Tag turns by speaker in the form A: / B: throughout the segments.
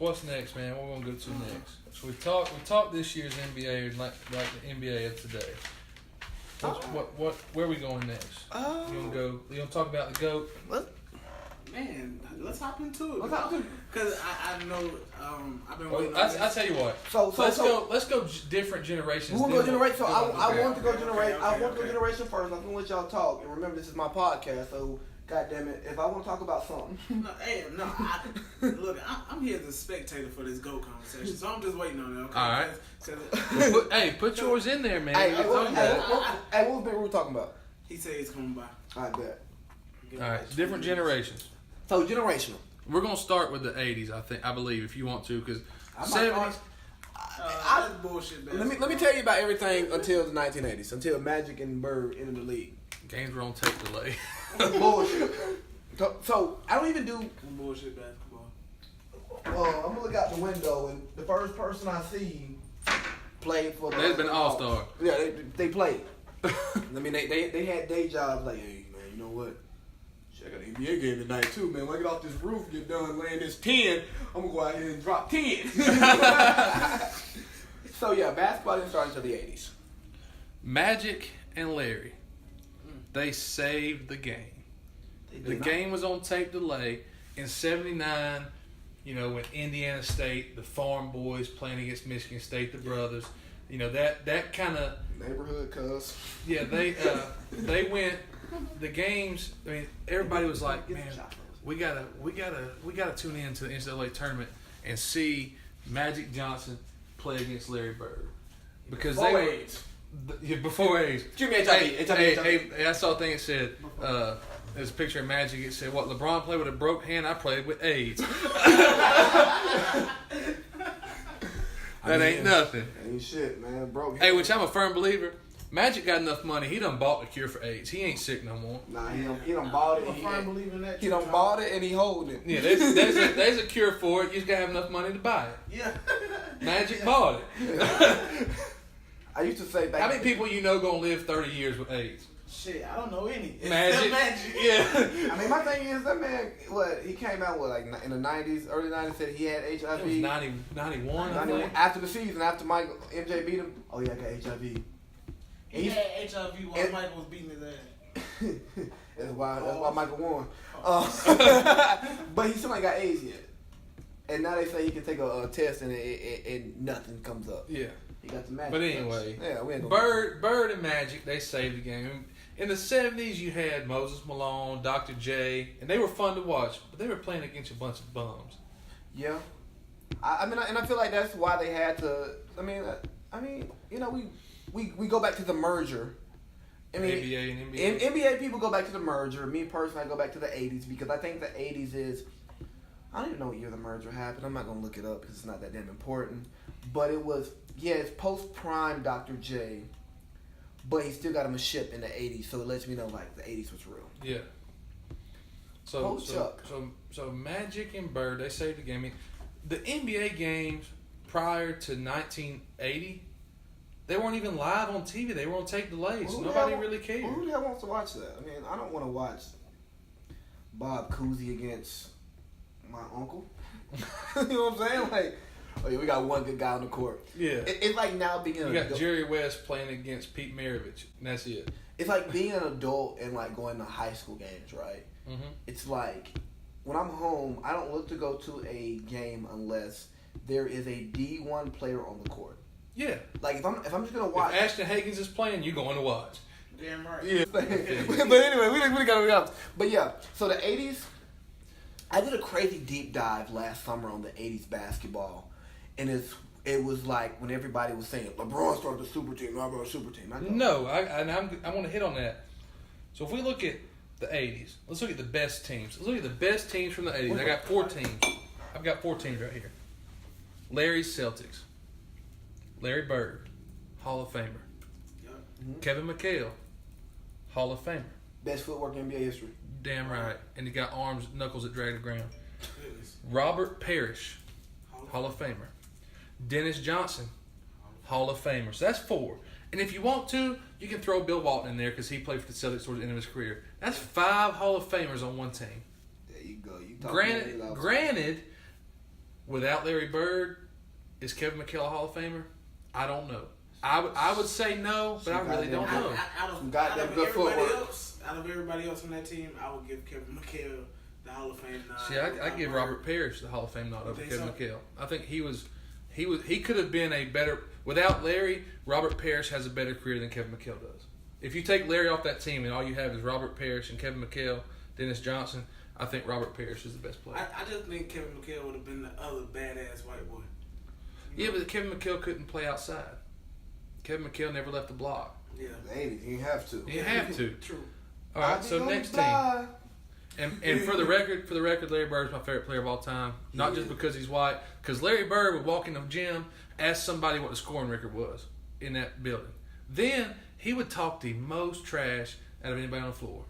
A: what's next, man? What we're gonna go to next? So we talked this year's NBA, like the NBA of today. Where are we going next? You gonna talk about the GOAT?
B: Man, let's hop into it. Because I know I've been waiting.
A: I tell you what. Let's go different generations.
C: We'll go generation. So I want to go generation. I want to go generation first. I'm gonna let y'all talk. And remember, this is my podcast. So, God damn it, if I want to talk about something.
B: Look, I'm here as a spectator for this GOAT conversation, so I'm just waiting on it. Okay?
A: All right. Hey, put yours in there, man.
C: What was Big Roo talking about?
B: He said he's coming by.
C: I bet.
A: All right, different generations.
C: So generational.
A: We're gonna start with the '80s. I believe, if you want to, because '70s.
B: That's bullshit, man.
C: Let me tell you about everything until the 1980s, until Magic and Bird entered the league.
A: Games were on tape delay.
C: Bullshit. So I don't even do
B: bullshit basketball.
C: I'm gonna look out the window and the first person I see played for.
A: They've been all-star.
C: Yeah, they played. I mean, they had day jobs like, hey man, you know what? I got an NBA game tonight too, man. When I get off this roof, get done laying this 10, I'm gonna go out here and drop 10. So yeah, basketball didn't start until the 80s.
A: Magic and Larry, they saved the game. The game was on tape delay in '79. You know, when Indiana State, the Farm Boys playing against Michigan State, the brothers. You know that kind of
C: neighborhood cuz.
A: Yeah, they went. The games. I mean, everybody was like, "Man, we gotta tune in to the NCAA tournament and see Magic Johnson play against Larry Bird because
C: before
A: they
C: AIDS.
A: Before AIDS. Hey, I saw a thing that said, there's a picture of Magic. It said, "What LeBron played with a broke hand, I played with AIDS." That ain't nothing.
C: Ain't shit, man. Broke.
A: Hey, which I'm a firm believer. Magic got enough money. He done bought the cure for AIDS. He ain't sick no more.
C: Nah, he done bought it. He done bought it and he holding it.
A: Yeah, there's a cure for it. You just gotta have enough money to buy it.
B: Yeah.
A: Magic bought it.
C: I used to say back.
A: How many people you know gonna live 30 years with AIDS?
B: Shit, I don't know any.
A: Magic.
B: Yeah.
C: I mean, my thing is that man. He came out like in the '90s, early '90s, said he had HIV.
A: It was 91.
C: After the season, after MJ beat him. Oh yeah, I got HIV.
B: He had HIV while Michael was beating his ass.
C: That's why Michael won. But he still ain't got AIDS yet. And now they say he can take a test and nothing comes up.
A: Yeah.
C: He got the Magic.
A: But anyway,
C: Bird
A: and Magic, they saved the game. In the 70s, you had Moses Malone, Dr. J, and they were fun to watch, but they were playing against a bunch of bums.
C: Yeah. I feel like that's why they had to. I mean, you know, we go back to the merger. I mean,
A: NBA and NBA.
C: NBA people go back to the merger. Me personally, I go back to the 80s because I think the 80s is. I don't even know what year the merger happened. I'm not gonna look it up because it's not that damn important. But it was it's post prime Dr. J, but he still got him a ship in the 80s, so it lets me know like the 80s was real.
A: Yeah. So Magic and Bird, they saved the game. I mean, the NBA games prior to 1980, they weren't even live on TV. They were on tape delays. So nobody really cared.
C: Who the hell wants to watch that? I mean, I don't want to watch Bob Cousy against my uncle. You know what I'm saying? Like, oh yeah, we got one good guy on the court.
A: Yeah.
C: It's like now being an
A: adult. You got Jerry West playing against Pete Maravich, and that's it.
C: It's like being an adult and like going to high school games, right? Mm-hmm. It's like when I'm home, I don't look to go to a game unless there is a D1 player on the court.
A: Yeah.
C: Like if I'm just gonna watch.
A: If Ashton Higgins is playing, you're going to watch.
B: Damn right.
C: Yeah. But anyway, we gotta be honest. But yeah, so the 80s. I did a crazy deep dive last summer on the 80s basketball, and it was like when everybody was saying LeBron started the super team, I brought a super team.
A: I want to hit on that. So if we look at the 80s, let's look at the best teams. Let's look at the best teams from the 80s. I got 4 teams. I've got 4 teams right here. Larry's Celtics. Larry Bird, Hall of Famer. Yep. Mm-hmm. Kevin McHale, Hall of Famer.
C: Best footwork in NBA history.
A: Damn right. And he got arms, knuckles that drag the ground. Robert Parrish, Hall of Famer. Dennis Johnson, Hall of Famer. So that's 4. And if you want to, you can throw Bill Walton in there because he played for the Celtics towards the end of his career. That's 5 Hall of Famers on one team.
C: There you go.
A: Granted, without Larry Bird, is Kevin McHale a Hall of Famer? I don't know. I would say no, but I really don't know.
B: Out of everybody else on that team, I would give Kevin McHale the Hall of Fame nod.
A: See, I give Robert Parrish the Hall of Fame nod over Kevin McHale. I think he could have been a better. Without Larry, Robert Parrish has a better career than Kevin McHale does. If you take Larry off that team and all you have is Robert Parrish and Kevin McHale, Dennis Johnson, I think Robert Parrish is the best player.
B: I just think Kevin McHale would have been the other badass white boy.
A: Yeah, but Kevin McHale couldn't play outside. Kevin McHale never left the block.
B: Yeah.
C: Ladies, you have to.
A: You have to.
B: True.
A: All right, so next team. And for the record, Larry Bird is my favorite player of all time. Not just because he's white, because Larry Bird would walk in the gym, ask somebody what the scoring record was in that building. Then he would talk the most trash out of anybody on the floor.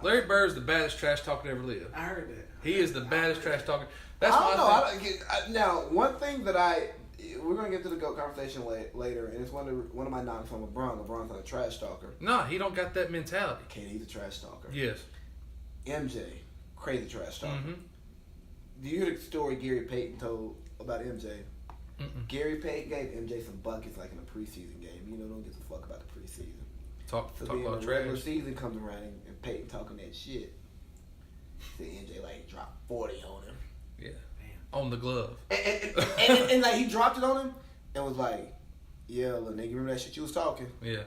A: Larry Bird is the baddest trash talker to ever live.
B: I heard that.
A: He is the baddest trash talker. That's
C: I don't know. Now, one thing that we're gonna get to the GOAT conversation later, and it's one of my knocks on LeBron. LeBron's not a trash talker.
A: No, he don't got that mentality.
C: KD's a trash talker.
A: Yes.
C: MJ, crazy trash talker.
A: Mm-hmm.
C: Do you hear the story Gary Payton told about MJ?
A: Mm-mm.
C: Gary Payton gave MJ some buckets like in a preseason game. Don't give a fuck about the preseason.
A: Talk
C: So
A: a
C: then
A: lot of
C: the
A: trash.
C: regular season comes around and Payton talking that shit. Said MJ like dropped 40 on him.
A: Yeah. On the glove.
C: And like he dropped it on him and was like, yeah, little nigga, remember that shit you was talking?
A: Yeah.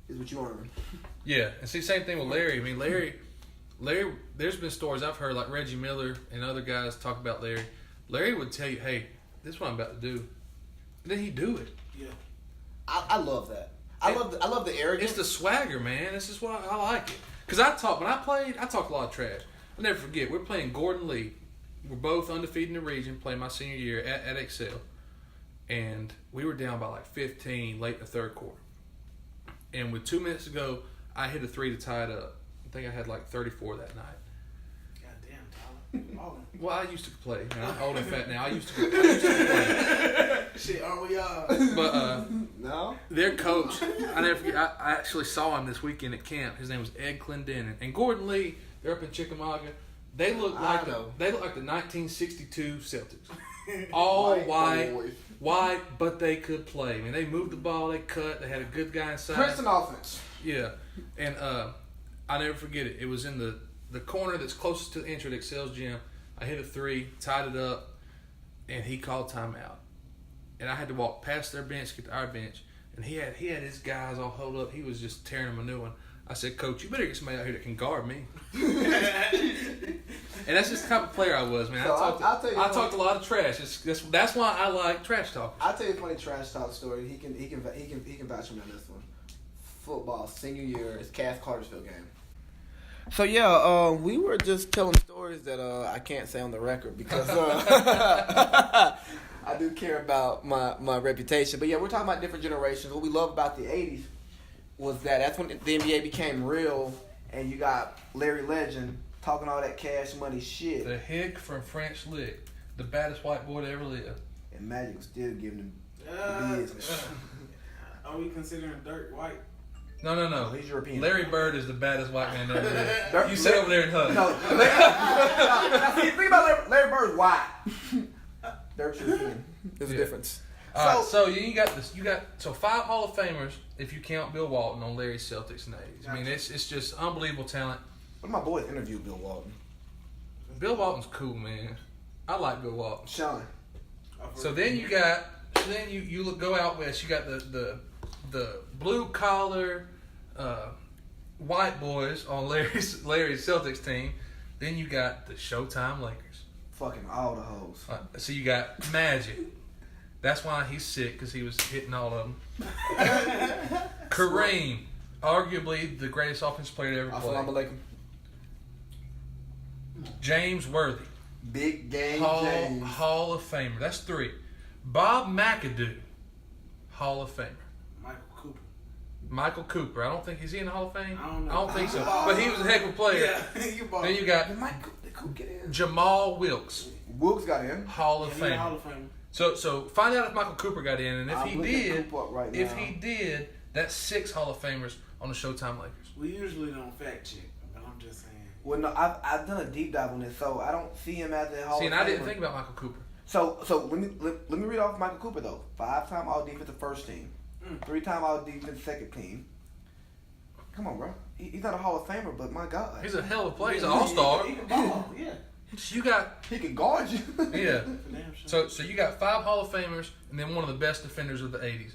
C: Is what you earned.
A: Yeah. And see, same thing with Larry. I mean, Larry, there's been stories I've heard, like Reggie Miller and other guys talk about Larry. Larry would tell you, hey, this is what I'm about to do. And then he'd do it.
B: Yeah.
C: I love that. I love the arrogance.
A: It's the swagger, man. This is why I like it. Because I talked a lot of trash. I'll never forget, we're playing Gordon Lee. We're both undefeated in the region, playing my senior year at Excel. And we were down by like 15 late in the third quarter. And with 2 minutes to go, I hit a three to tie it up. I think I had like 34 that night.
B: Goddamn, Tyler.
A: Well, I used to play. I'm old and fat now. I used to play.
B: Shit, aren't we all?
A: But
C: no?
A: their coach, I never forget, I actually saw him this weekend at camp. His name was Ed Clendenin. And Gordon Lee, they're up in Chickamauga. They look like the 1962 Celtics. All white, but they could play. I mean, they moved the ball, they cut, they had a good guy inside.
C: Princeton offense.
A: Yeah, and I never forget it. It was in the corner that's closest to the entry at Excel's gym. I hit a three, tied it up, and he called timeout. And I had to walk past their bench, get to our bench, and he had his guys all holed up. He was just tearing them a new one. I said, Coach, you better get somebody out here that can guard me. And that's just the type of player I was, man.
C: So
A: I talked a lot of trash. That's why I like trash talkers.
C: I'll tell you a funny trash talk story. He can vouch for me on this one. Football, senior year, it's Cass Cartersville game. So yeah, we were just telling stories that I can't say on the record because I do care about my reputation. But yeah, we're talking about different generations. What we love about the 80s was that's when the NBA became real, and you got Larry Legend talking all that cash money shit.
A: The hick from French Lick, the baddest white boy to ever live.
C: And Magic was still giving him the business.
B: Are we considering Dirk white?
A: No.
C: He's European.
A: Larry Bird is the baddest white man ever lived. You sit over there and hug.
C: No. See, think about Larry Bird's white. Dirk's European. There's a difference.
A: All right, so you got 5 Hall of Famers if you count Bill Walton on Larry's Celtics in the 80s. I mean, it's just unbelievable talent.
C: One of my boys interviewed Bill Walton.
A: Bill Walton's cool, man. I like Bill Walton.
C: Sean.
A: So then you go out west. You got the blue collar white boys on Larry's Celtics team. Then you got the Showtime Lakers.
C: Fucking all the hoes.
A: So you got Magic. That's why he's sick, because he was hitting all of them. Kareem, arguably the greatest offensive player to ever play.
C: Assalamu alaikum.
A: James Worthy.
C: Big game James.
A: Hall of Famer. That's 3. Bob McAdoo. Hall of Famer. Michael Cooper. I don't think he's in the Hall of Fame.
B: I don't know.
A: I don't think so. But he was a heck of a player.
B: Yeah,
A: then you got Jamal Wilkes.
C: Wilkes got in.
A: Hall of Fame.
B: Hall of Fame.
A: So find out if Michael Cooper got in, and if
C: he
A: he did, that's 6 Hall of Famers on the Showtime Lakers.
B: We usually don't fact check, but I'm just saying.
C: Well, no, I've done a deep dive on this, so I don't see him as a Hall of Famer.
A: See, and I didn't think about Michael Cooper.
C: So let me read off Michael Cooper though. 5-time All Defensive first team, 3-time All Defense second team. Come on, bro. He's not a Hall of Famer, but my God,
A: he's a hell of a player. He's an all-star.
B: He can ball. Yeah.
A: You got
C: he can guard you.
A: yeah. So you got 5 Hall of Famers and then one of the best defenders of the '80s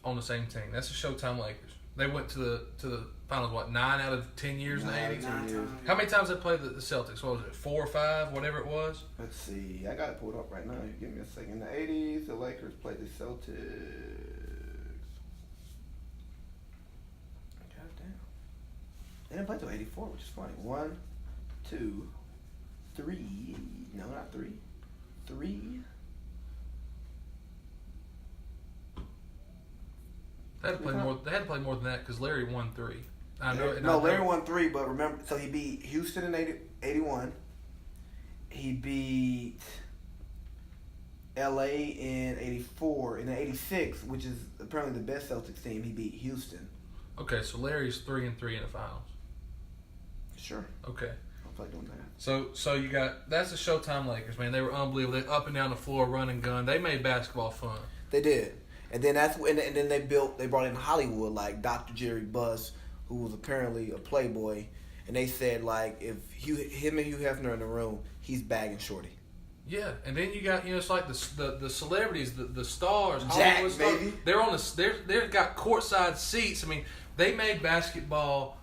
A: on the same team. That's the Showtime Lakers. They went to the finals 9 out of 10 years in the '80s.
B: 9 times.
A: How many times they played the Celtics? What was it? 4 or 5, whatever it was.
C: Let's see. I got it pulled up right now. Give me a second. In the 80s, the Lakers played the Celtics. God damn. They didn't play till 84, which is funny. 1, 2, 3. No, not 3. 3.
A: They had to play more. They had to play more than that because Larry won 3. I know.
C: No, Larry won 3, but remember, so he beat Houston in 81. He beat LA in 84. In 86, which is apparently the best Celtics team, he beat Houston.
A: Okay, so Larry's 3-3 in the finals.
C: Sure.
A: Okay.
C: I'll play doing that.
A: So you got that's the Showtime Lakers, man. They were unbelievable. They up and down the floor, run and gun. They made basketball fun.
C: They did, and then and then they brought in Hollywood like Dr. Jerry Buss, who was apparently a playboy, and they said like if him and Hugh Hefner in the room, he's bagging Shorty.
A: Yeah, and then you got it's like the celebrities, the stars,
C: Jack,
A: Hollywood stars.
C: baby.
A: They're on they've got courtside seats. I mean, they made basketball.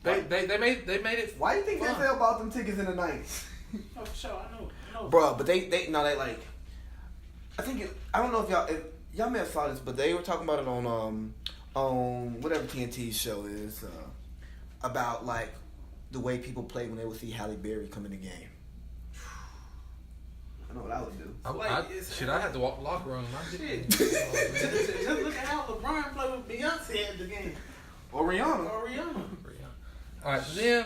A: They made it.
C: Why do you think
A: fun.
C: NFL bought them tickets in the 90s?
B: Oh, for sure. I know.
C: Bro, but they like. I don't know if y'all may have saw this, but they were talking about it on whatever TNT show is about like the way people play when they would see Halle Berry come in the game. I know what I would do.
A: I had to walk the locker room.
B: Shit. Just look at how LeBron played with Beyonce at the game.
C: Or Rihanna.
A: All right, so then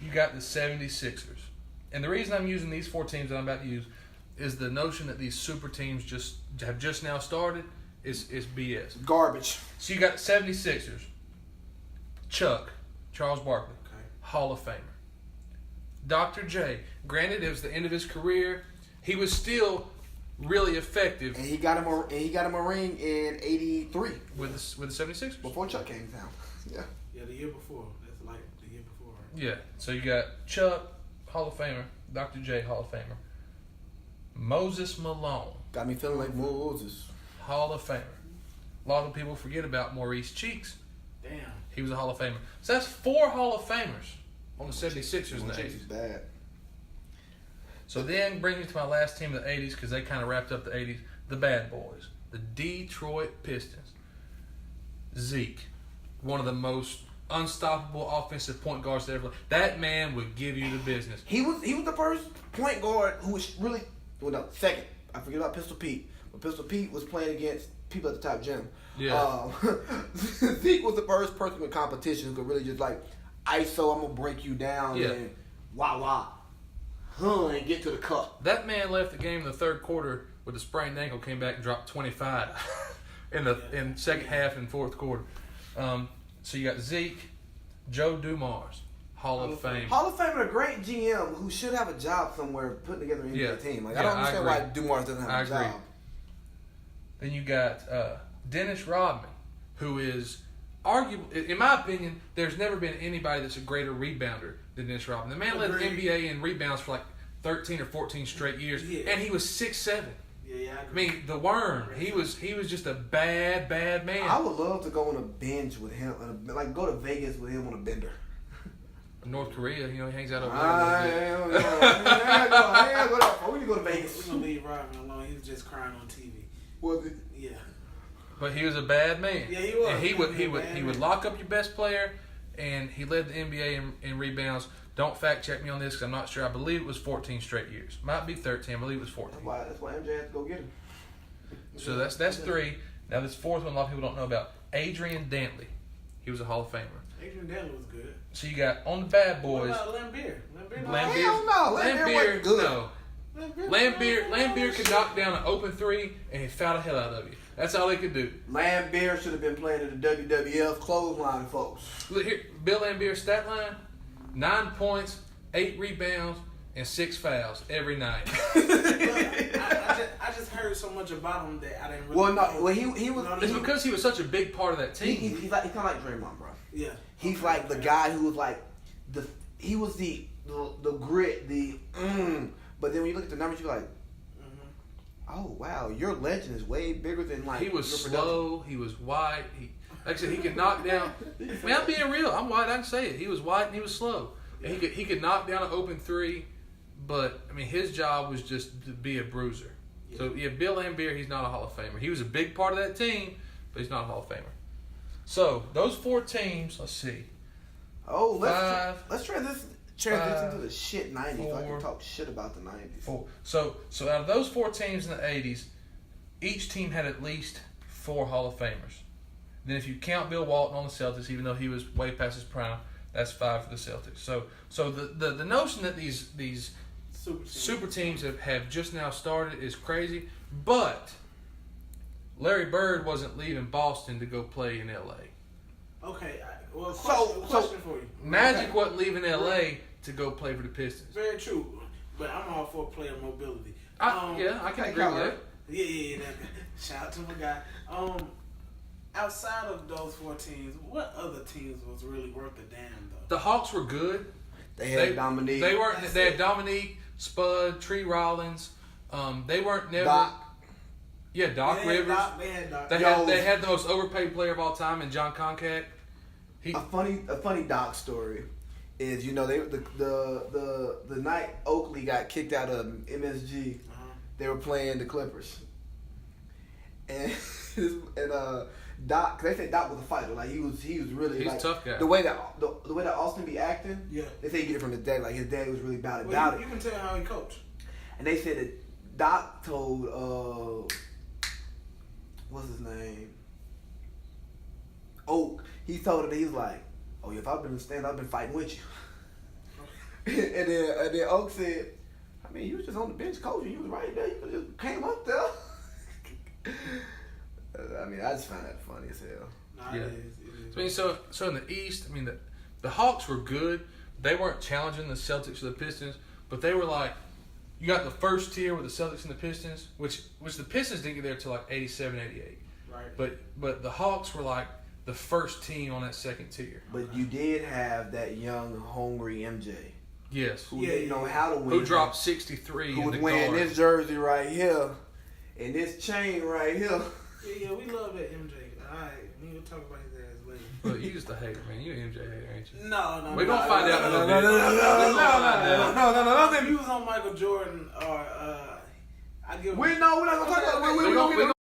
A: you got the 76ers. And the reason I'm using these 4 teams that I'm about to use is the notion that these super teams have just now started is BS.
C: Garbage.
A: So you got the 76ers. Chuck, Charles Barkley,
B: Okay.
A: Hall of Famer. Dr. J, granted it was the end of his career, he was still really effective.
C: And he got him a ring in '83
A: with the 76ers.
C: before Chuck came down. Yeah.
B: Yeah, the year before. That's like the year before. Right?
A: Yeah. So you got Chuck, Hall of Famer, Dr. J, Hall of Famer. Moses Malone,
C: Got me feeling like Moses.
A: Hall of Famer. A lot of people forget about Maurice Cheeks.
B: Damn.
A: He was a Hall of Famer. So that's 4 Hall of Famers on the 76ers in the
C: Cheeks is
A: 80s.
C: bad.
A: So then brings me to my last team of the 80s because they kind of wrapped up the 80s. The Bad Boys. The Detroit Pistons. Zeke. One of the most unstoppable offensive point guards to ever play. That man would give you the business.
C: He was the first point guard who was really second. I forget about Pistol Pete. But Pistol Pete was playing against people at the top gym.
A: Yeah.
C: Zeke was the first person with competition who could really just like ISO, I'm gonna break you down and and get to the cup.
A: That man left the game in the third quarter with a sprained ankle, came back and dropped 25 in second half and fourth quarter. So you got Zeke, Joe Dumars, Hall of Fame.
C: Hall of Fame and a great GM who should have a job somewhere putting together an NBA team. Like I don't understand why Dumars doesn't have a job.
A: Then you got Dennis Rodman, who is arguably, in my opinion, there's never been anybody that's a greater rebounder than Dennis Rodman. The man led the NBA in rebounds for like 13 or 14 straight years, and he was 6'7".
B: Yeah,
A: I mean, the worm. He was just a bad man.
C: I would love to go on a binge with him, like go to Vegas with him on a bender.
A: North Korea, he hangs out over there.
C: I ain't go there. We can go to Vegas.
B: We're gonna leave Rodman alone. He was just crying on TV.
C: Was it?
B: Yeah.
A: But he was a bad man.
B: Yeah, he was.
A: And he would lock up your best player, and he led the NBA in rebounds. Don't fact check me on this because I'm not sure. I believe it was 14 straight years. Might be 13. I believe it was 14.
C: That's why MJ had to go get him.
A: So that's 3. Now this fourth one a lot of people don't know about. Adrian Dantley. He was a Hall of Famer.
B: Adrian Dantley was good.
A: So you got on the Bad Boys.
B: What about Lambeer?
C: Hell no. Lambeer good.
A: No. Lambeer could knock down an open 3 and he fouled the hell out of you. That's all he could do.
C: Lambeer should have been playing at the WWF clothesline, folks.
A: Look here, Bill Lambier's stat line: 9 points, 8 rebounds, and 6 fouls every night.
B: I just heard so much about him that I didn't really.
C: Well, no,
B: know.
C: well, he was.
A: It's because he was such a big part of that team.
C: He's kind of like Draymond, bro.
B: Yeah.
C: He's like the guy who was like he was the grit, but then when you look at the numbers, you're like, oh wow, your legend is way bigger than like.
A: He was
C: your
A: slow. He was white. Like I said, he could knock down. Man, I'm being real. I'm white. I can say it. He was white and he was slow. And he could knock down an open three, but I mean his job was just to be a bruiser. Yeah. So yeah, Bill Laimbeer, he's not a Hall of Famer. He was a big part of that team, but he's not a Hall of Famer. So those 4 teams. Let's see.
C: Oh, let's transition to the shit 90s.
A: 4,
C: I can talk shit about the 90s.
A: 4. So out of those 4 teams in the 80s, each team had at least 4 Hall of Famers. Then if you count Bill Walton on the Celtics, even though he was way past his prime, that's 5 for the Celtics. So the notion that these super teams have just now started is crazy. But Larry Bird wasn't leaving Boston to go play in L.A.
B: Okay, well, question for you.
A: Magic wasn't leaving L.A. to go play for the Pistons.
B: Very true, but I'm all for player mobility.
A: Yeah, I can agree with that.
B: Yeah. Shout out to my guy. Outside of those 4 teams, what other teams was really worth a damn though?
A: The Hawks were good.
C: They had Dominique.
A: They had Dominique, Spud, Tree Rollins. They weren't never.
C: Doc.
A: Yeah, Doc Rivers.
B: They had Doc.
A: They had the most overpaid player of all time in John Concac.
C: A funny Doc story is the night Oakley got kicked out of MSG, they were playing the Clippers, and Doc, they said Doc was a fighter. Like he was really.
A: He's
C: like,
A: a tough guy.
C: The way that Austin be acting.
B: Yeah.
C: They say you get it from his dad. Like his dad was really about
B: it.
C: You
B: can tell how he coached.
C: And they said that Doc told what's his name? Oak. He told him that he was like, oh, if I've been in the stand, I've been fighting with you. and then Oak said, I mean, you was just on the bench coaching. You was right there. You could just came up there. I mean, I just find that funny as hell.
B: Nah,
A: yeah.
B: It is.
A: I mean, so in the East, I mean, the Hawks were good. They weren't challenging the Celtics or the Pistons, but they were like, you got the first tier with the Celtics and the Pistons, which the Pistons didn't get there until like 87, 88.
B: Right.
A: But the Hawks were like the first team on that second tier.
C: But you did have that young, hungry MJ.
A: Yes.
C: Who didn't know how to win.
A: Who dropped 63
C: Who
A: in
C: was
A: the
C: wearing
A: guard.
C: this jersey right here and this chain right here.
B: Yeah, we love that MJ. All right, we will talk about his ass later.
A: Well, you just a hater, man. You an MJ hater, ain't you?
B: No.
A: We're going to find out in a little bit.
B: No. If he was on Michael Jordan or I give.
C: We're not going to talk about it.